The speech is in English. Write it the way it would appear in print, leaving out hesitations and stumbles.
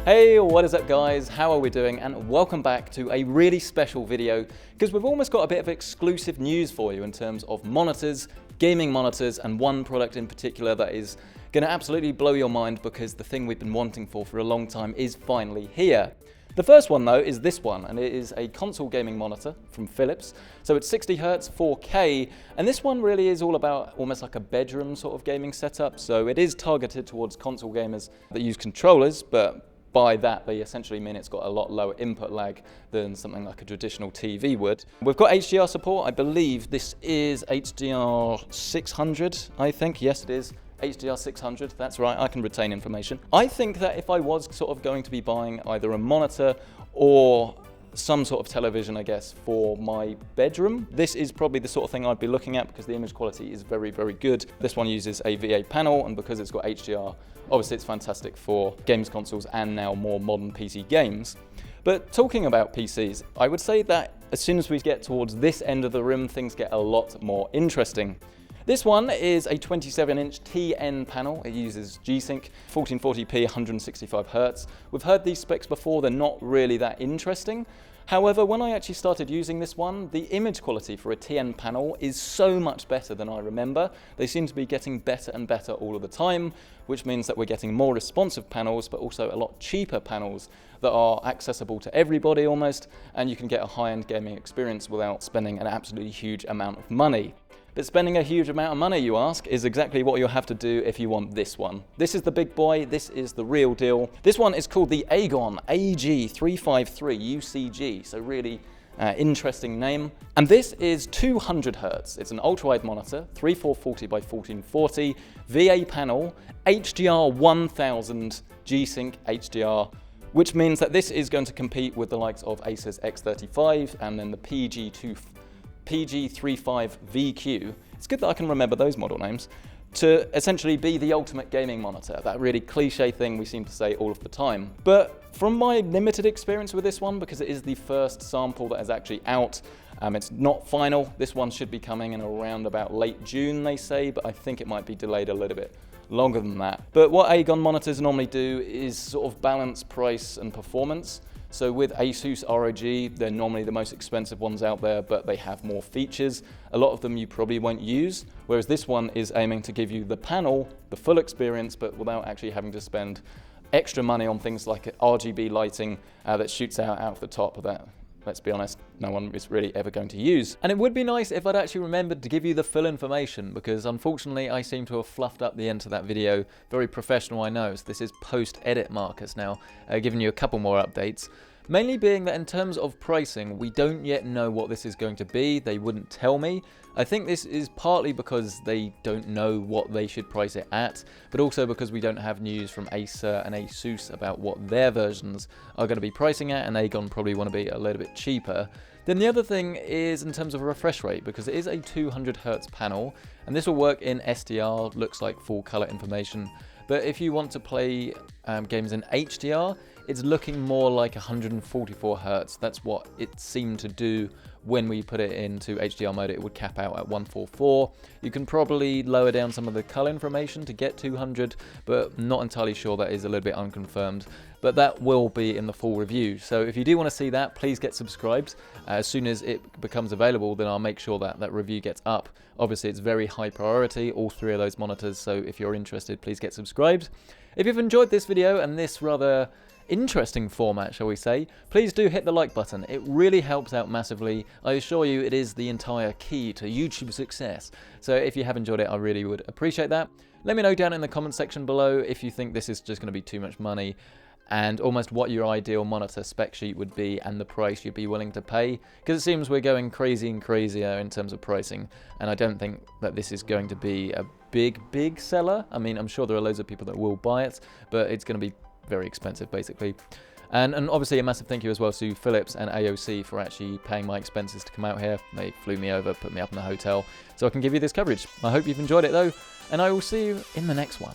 Hey, what is up guys? How are we doing? And welcome back to a really special video because we've almost got a bit of exclusive news for you in terms of monitors, gaming monitors, and one product in particular that is going to absolutely blow your mind because the thing we've been wanting for a long time is finally here. The first one though is this one, and it is a console gaming monitor from Philips. So it's 60Hz, 4K, and this one really is all about almost like a bedroom sort of gaming setup. So it is targeted towards console gamers that use controllers, but by that, they essentially mean it's got a lot lower input lag than something like a traditional TV would. We've got HDR support. I believe this is HDR 600, I think. Yes, it is. HDR 600, that's right, I can retain information. I think that if I was sort of going to be buying either a monitor or some sort of television, I guess, for my bedroom, this is probably the sort of thing I'd be looking at because the image quality is very, very good. This one uses a VA panel, and because it's got HDR, obviously it's fantastic for games consoles and now more modern PC games. But talking about PCs, I would say that as soon as we get towards this end of the room, things get a lot more interesting. This one is a 27-inch TN panel. It uses G-Sync, 1440p, 165Hz. We've heard these specs before, they're not really that interesting. However, when I actually started using this one, the image quality for a TN panel is so much better than I remember. They seem to be getting better and better all of the time, which means that we're getting more responsive panels, but also a lot cheaper panels that are accessible to everybody almost, and you can get a high-end gaming experience without spending an absolutely huge amount of money. But spending a huge amount of money, you ask, is exactly what you'll have to do if you want this one. This is the big boy, this is the real deal. This one is called the AGON AG353UCG, so really interesting name. And this is 200Hz. It's an ultra-wide monitor, 3440 by 1440, VA panel, HDR 1000, G-Sync HDR, which means that this is going to compete with the likes of Acer's X35 and then the PG35VQ, it's good that I can remember those model names, to essentially be the ultimate gaming monitor, that really cliche thing we seem to say all of the time. But from my limited experience with this one, because it is the first sample that is actually out, it's not final. This one should be coming in around about late June, they say, but I think it might be delayed a little bit longer than that. But what AGON monitors normally do is sort of balance price and performance. So with Asus ROG, they're normally the most expensive ones out there, but they have more features. A lot of them you probably won't use, whereas this one is aiming to give you the panel, the full experience, but without actually having to spend extra money on things like RGB lighting that shoots out of the top of that. Let's be honest, no one is really ever going to use. And it would be nice if I'd actually remembered to give you the full information, because unfortunately I seem to have fluffed up the end of that video. Very professional, I know, so this is post-edit Marcus now, giving you a couple more updates. Mainly being that in terms of pricing, we don't yet know what this is going to be. They wouldn't tell me. I think this is partly because they don't know what they should price it at, but also because we don't have news from Acer and Asus about what their versions are going to be pricing at, and AGON probably want to be a little bit cheaper. Then the other thing is in terms of refresh rate, because it is a 200Hz panel, and this will work in SDR, looks like full color information. But if you want to play games in HDR, it's looking more like 144Hz. That's what it seemed to do when we put it into HDR mode. It would cap out at 144. You can probably lower down some of the color information to get 200, but not entirely sure. That is a little bit unconfirmed. But that will be in the full review. So if you do want to see that, please get subscribed. As soon as it becomes available, then I'll make sure that that review gets up. Obviously, it's very high priority, all three of those monitors. So if you're interested, please get subscribed. If you've enjoyed this video and this rather interesting format, shall we say, please do hit the like button. It really helps out massively. I assure you it is the entire key to YouTube success. So if you have enjoyed it, I really would appreciate that. Let me know down in the comment section below if you think this is just going to be too much money, and almost what your ideal monitor spec sheet would be and the price you'd be willing to pay, because it seems we're going crazy and crazier in terms of pricing, and I don't think that this is going to be a big seller. I mean, I'm sure there are loads of people that will buy it, but it's going to be very expensive basically. And obviously a massive thank you as well to Philips and AOC for actually paying my expenses to come out here. They flew me over, put me up in the hotel, so I can give you this coverage. I hope you've enjoyed it though, and I will see you in the next one.